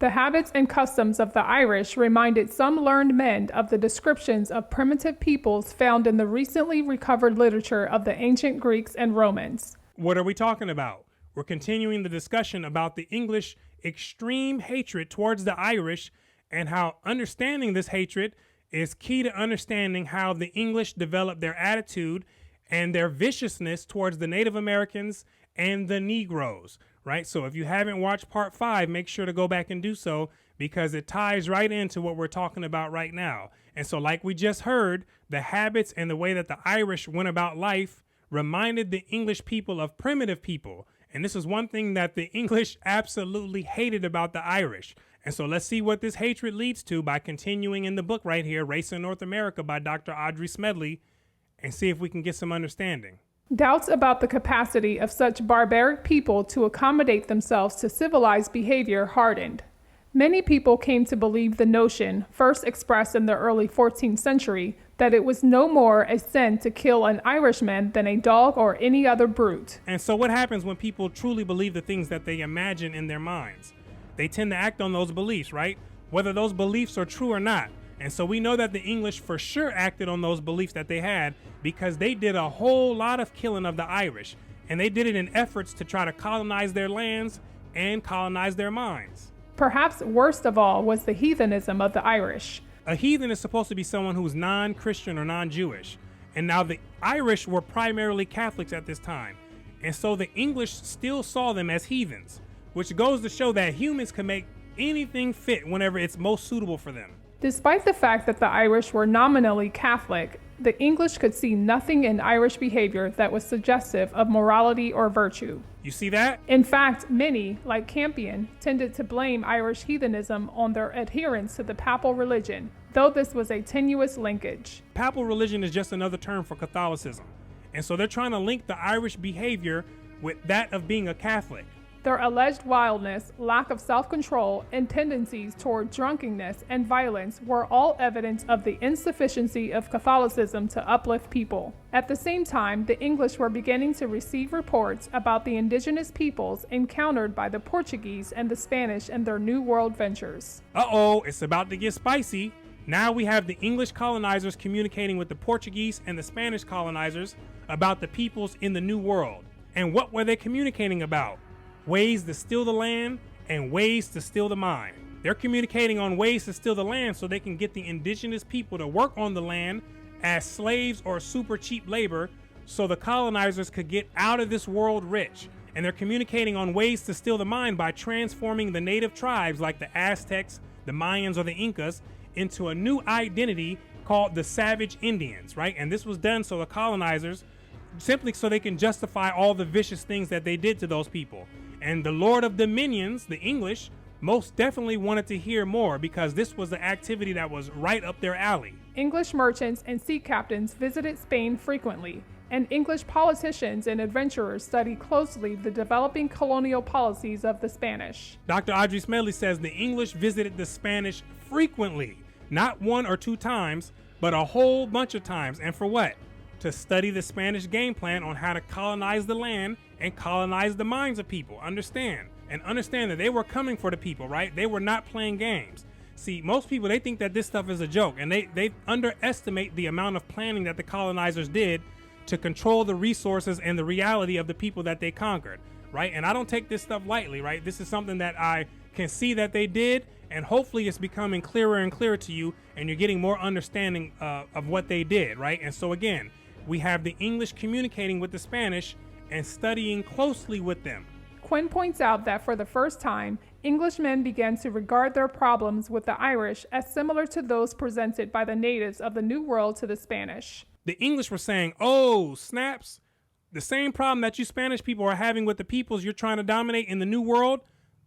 The habits and customs of the Irish reminded some learned men of the descriptions of primitive peoples found in the recently recovered literature of the ancient Greeks and Romans. What are we talking about? We're continuing the discussion about the English extreme hatred towards the Irish and how understanding this hatred is key to understanding how the English developed their attitude and their viciousness towards the Native Americans and the Negroes, right? So if you haven't watched part 5, make sure to go back and do so because it ties right into what we're talking about right now. And so like we just heard, the habits and the way that the Irish went about life reminded the English people of primitive people. And this is one thing that the English absolutely hated about the Irish. And so let's see what this hatred leads to by continuing in the book right here, Race in North America by Dr. Audrey Smedley, and see if we can get some understanding. Doubts about the capacity of such barbaric people to accommodate themselves to civilized behavior hardened. Many people came to believe the notion, first expressed in the early 14th century, that it was no more a sin to kill an Irishman than a dog or any other brute. And so what happens when people truly believe the things that they imagine in their minds? They tend to act on those beliefs, right? Whether those beliefs are true or not. And so we know that the English for sure acted on those beliefs that they had because they did a whole lot of killing of the Irish. And they did it in efforts to try to colonize their lands and colonize their minds. Perhaps worst of all was the heathenism of the Irish. A heathen is supposed to be someone who's non-Christian or non-Jewish. And now the Irish were primarily Catholics at this time. And so the English still saw them as heathens, which goes to show that humans can make anything fit whenever it's most suitable for them. Despite the fact that the Irish were nominally Catholic, the English could see nothing in Irish behavior that was suggestive of morality or virtue. You see that? In fact, many, like Campion, tended to blame Irish heathenism on their adherence to the papal religion, though this was a tenuous linkage. Papal religion is just another term for Catholicism. And so they're trying to link the Irish behavior with that of being a Catholic. Their alleged wildness, lack of self-control, and tendencies toward drunkenness and violence were all evidence of the insufficiency of Catholicism to uplift people. At the same time, the English were beginning to receive reports about the indigenous peoples encountered by the Portuguese and the Spanish in their New World ventures. Uh-oh, it's about to get spicy. Now we have the English colonizers communicating with the Portuguese and the Spanish colonizers about the peoples in the New World. And what were they communicating about? Ways to steal the land and ways to steal the mind. They're communicating on ways to steal the land so they can get the indigenous people to work on the land as slaves or super cheap labor so the colonizers could get out of this world rich. And they're communicating on ways to steal the mind by transforming the native tribes like the Aztecs, the Mayans, or the Incas into a new identity called the savage Indians, right? And this was done so the colonizers, simply so they can justify all the vicious things that they did to those people. And the Lord of Dominions, the English, most definitely wanted to hear more because this was the activity that was right up their alley. English merchants and sea captains visited Spain frequently, and English politicians and adventurers studied closely the developing colonial policies of the Spanish. Dr. Audrey Smedley says the English visited the Spanish frequently, not 1 or 2 times, but a whole bunch of times. And for what? To study the Spanish game plan on how to colonize the land and colonize the minds of people. Understand that they were coming for the people, right? They were not playing games. See, most people, they think that this stuff is a joke, and they underestimate the amount of planning that the colonizers did to control the resources and the reality of the people that they conquered, right? And I don't take this stuff lightly, right? This is something that I can see that they did, and hopefully it's becoming clearer and clearer to you, and you're getting more understanding of what they did, right? And so again, we have the English communicating with the Spanish and studying closely with them. Quinn points out that for the first time, Englishmen began to regard their problems with the Irish as similar to those presented by the natives of the New World to the Spanish. The English were saying, oh, snaps, the same problem that you Spanish people are having with the peoples you're trying to dominate in the New World,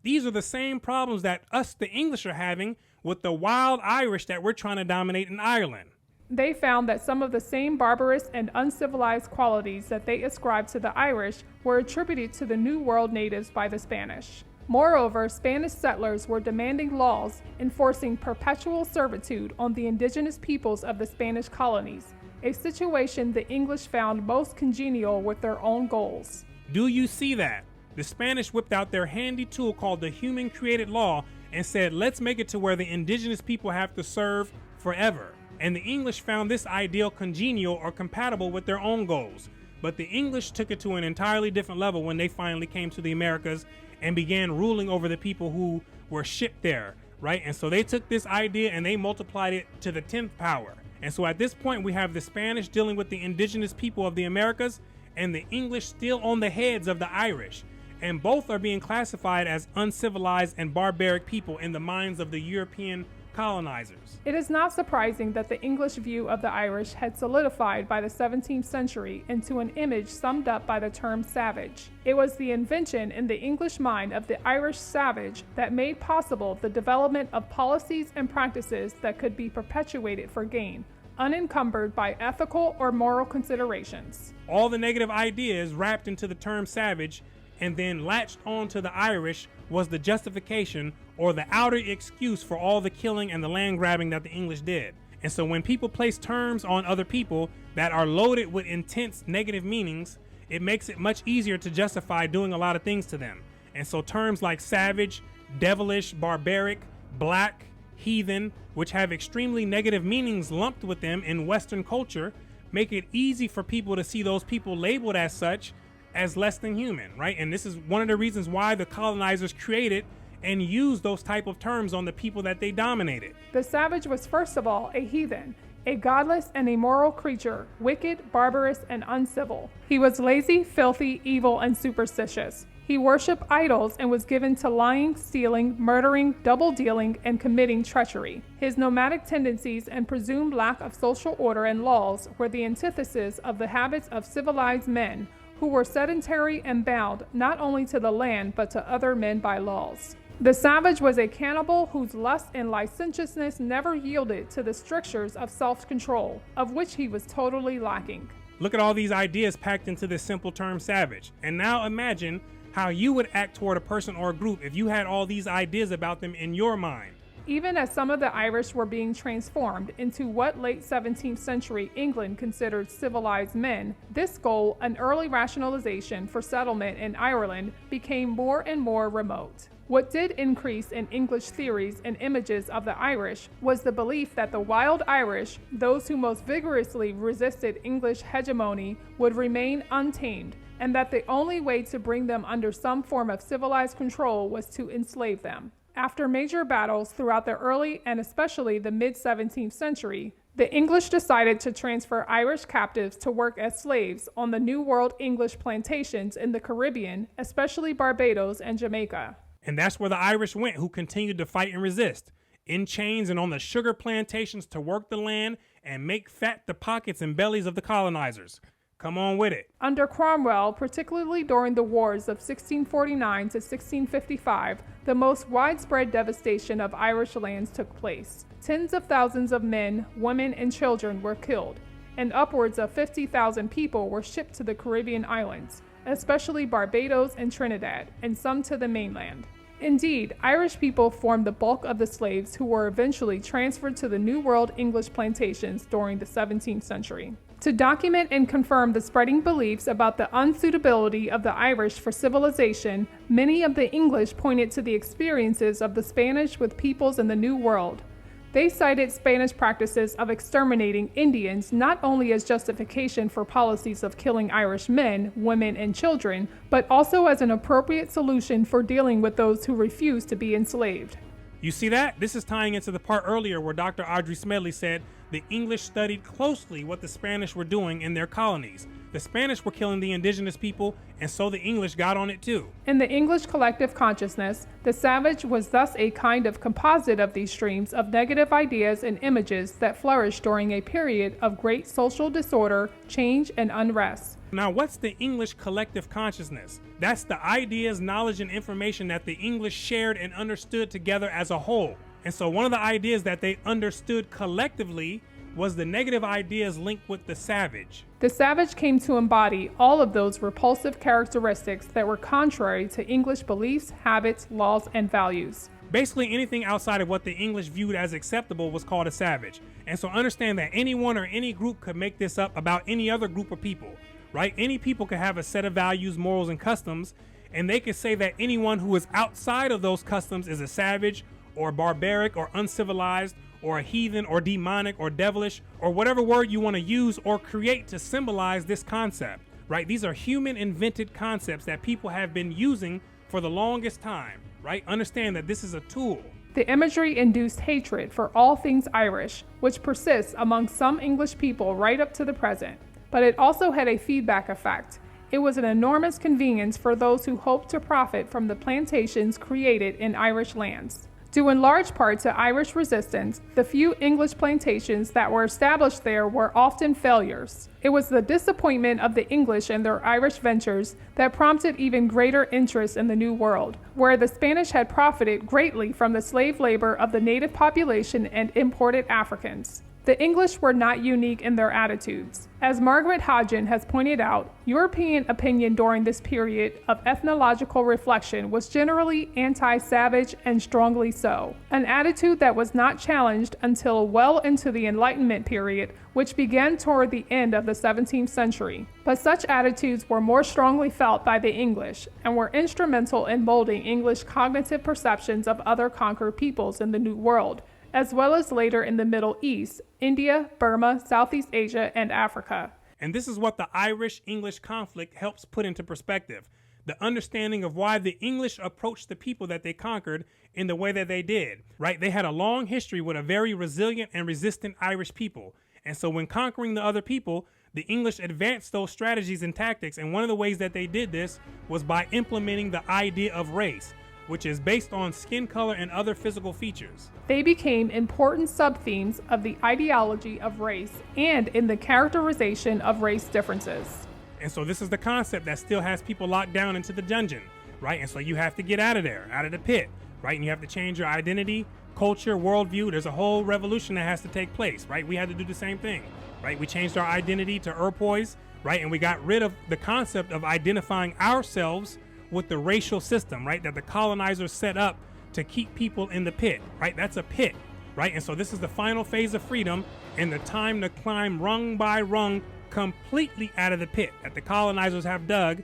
these are the same problems that us, the English, are having with the wild Irish that we're trying to dominate in Ireland. They found that some of the same barbarous and uncivilized qualities that they ascribed to the Irish were attributed to the New World natives by the Spanish. Moreover, Spanish settlers were demanding laws enforcing perpetual servitude on the indigenous peoples of the Spanish colonies, a situation the English found most congenial with their own goals. Do you see that? The Spanish whipped out their handy tool called the human-created law and said, let's make it to where the indigenous people have to serve forever. And the English found this ideal congenial or compatible with their own goals. But the English took it to an entirely different level when they finally came to the Americas and began ruling over the people who were shipped there, right? And so they took this idea and they multiplied it to the 10th power. And so at this point, we have the Spanish dealing with the indigenous people of the Americas and the English still on the heads of the Irish. And both are being classified as uncivilized and barbaric people in the minds of the European colonizers. It is not surprising that the English view of the Irish had solidified by the 17th century into an image summed up by the term savage. It was the invention in the English mind of the Irish savage that made possible the development of policies and practices that could be perpetuated for gain, unencumbered by ethical or moral considerations. All the negative ideas wrapped into the term savage and then latched on to the Irish was the justification or the outer excuse for all the killing and the land grabbing that the English did. And so when people place terms on other people that are loaded with intense negative meanings, it makes it much easier to justify doing a lot of things to them. And so terms like savage, devilish, barbaric, black, heathen, which have extremely negative meanings lumped with them in Western culture, make it easy for people to see those people labeled as such as less than human, right? And this is one of the reasons why the colonizers created and used those type of terms on the people that they dominated. The savage was first of all a heathen, a godless and immoral creature, wicked, barbarous, and uncivil. He was lazy, filthy, evil, and superstitious. He worshipped idols and was given to lying, stealing, murdering, double-dealing, and committing treachery. His nomadic tendencies and presumed lack of social order and laws were the antithesis of the habits of civilized men, who were sedentary and bound not only to the land but to other men by laws. The savage was a cannibal whose lust and licentiousness never yielded to the strictures of self-control, of which he was totally lacking. Look at all these ideas packed into this simple term savage. And now imagine how you would act toward a person or a group if you had all these ideas about them in your mind. Even as some of the Irish were being transformed into what late 17th century England considered civilized men, this goal, an early rationalization for settlement in Ireland, became more and more remote. What did increase in English theories and images of the Irish was the belief that the wild Irish, those who most vigorously resisted English hegemony, would remain untamed, and that the only way to bring them under some form of civilized control was to enslave them. After major battles throughout the early and especially the mid-17th century, the English decided to transfer Irish captives to work as slaves on the New World English plantations in the Caribbean, especially Barbados and Jamaica. And that's where the Irish went, who continued to fight and resist, in chains and on the sugar plantations to work the land and make fat the pockets and bellies of the colonizers. Come on with it. Under Cromwell, particularly during the wars of 1649 to 1655, the most widespread devastation of Irish lands took place. Tens of thousands of men, women, and children were killed, and upwards of 50,000 people were shipped to the Caribbean islands, especially Barbados and Trinidad, and some to the mainland. Indeed, Irish people formed the bulk of the slaves who were eventually transferred to the New World English plantations during the 17th century. To document and confirm the spreading beliefs about the unsuitability of the Irish for civilization, many of the English pointed to the experiences of the Spanish with peoples in the New World. They cited Spanish practices of exterminating Indians not only as justification for policies of killing Irish men, women, and children, but also as an appropriate solution for dealing with those who refused to be enslaved. You see that? This is tying into the part earlier where Dr. Audrey Smedley said the English studied closely what the Spanish were doing in their colonies. The Spanish were killing the indigenous people, and so the English got on it too. In the English collective consciousness, the savage was thus a kind of composite of these streams of negative ideas and images that flourished during a period of great social disorder, change, and unrest. Now, what's the English collective consciousness? That's the ideas, knowledge, and information that the English shared and understood together as a whole. And so one of the ideas that they understood collectively was the negative ideas linked with the savage. The savage came to embody all of those repulsive characteristics that were contrary to English beliefs, habits, laws, and values. Basically, anything outside of what the English viewed as acceptable was called a savage. And so understand that anyone or any group could make this up about any other group of people, right? Any people could have a set of values, morals, and customs, and they could say that anyone who is outside of those customs is a savage or barbaric or uncivilized or a heathen or demonic or devilish or whatever word you want to use or create to symbolize this concept, right? These are human invented concepts that people have been using for the longest time, right? Understand that this is a tool. The imagery induced hatred for all things Irish, which persists among some English people right up to the present. But it also had a feedback effect. It was an enormous convenience for those who hoped to profit from the plantations created in Irish lands. Due in large part to Irish resistance, the few English plantations that were established there were often failures. It was the disappointment of the English and their Irish ventures that prompted even greater interest in the New World, where the Spanish had profited greatly from the slave labor of the native population and imported Africans. The English were not unique in their attitudes. As Margaret Hodgin has pointed out, European opinion during this period of ethnological reflection was generally anti-savage and strongly so, an attitude that was not challenged until well into the Enlightenment period, which began toward the end of the 17th century. But such attitudes were more strongly felt by the English and were instrumental in molding English cognitive perceptions of other conquered peoples in the New World, as well as later in the Middle East, India, Burma, Southeast Asia, and Africa. And this is what the Irish-English conflict helps put into perspective. The understanding of why the English approached the people that they conquered in the way that they did, right? They had a long history with a very resilient and resistant Irish people. And so when conquering the other people, the English advanced those strategies and tactics. And one of the ways that they did this was by implementing the idea of race, which is based on skin color and other physical features. They became important sub-themes of the ideology of race and in the characterization of race differences. And so this is the concept that still has people locked down into the dungeon, right? And so you have to get out of there, out of the pit, right? And you have to change your identity, culture, worldview. There's a whole revolution that has to take place, right? We had to do the same thing, right? We changed our identity to Earpois, right? And we got rid of the concept of identifying ourselves with the racial system, right, that the colonizers set up to keep people in the pit, right? That's a pit, right? And so this is the final phase of freedom and the time to climb rung by rung completely out of the pit that the colonizers have dug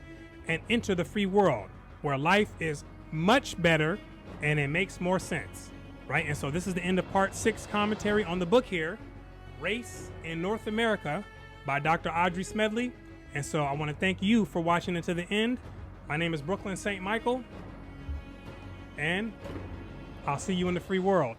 and enter the free world where life is much better and it makes more sense, right? And so this is the end of part 6 commentary on the book here, Race in North America by Dr. Audrey Smedley. And so I want to thank you for watching until the end. My name is Brooklyn St. Michael, and I'll see you in the free world.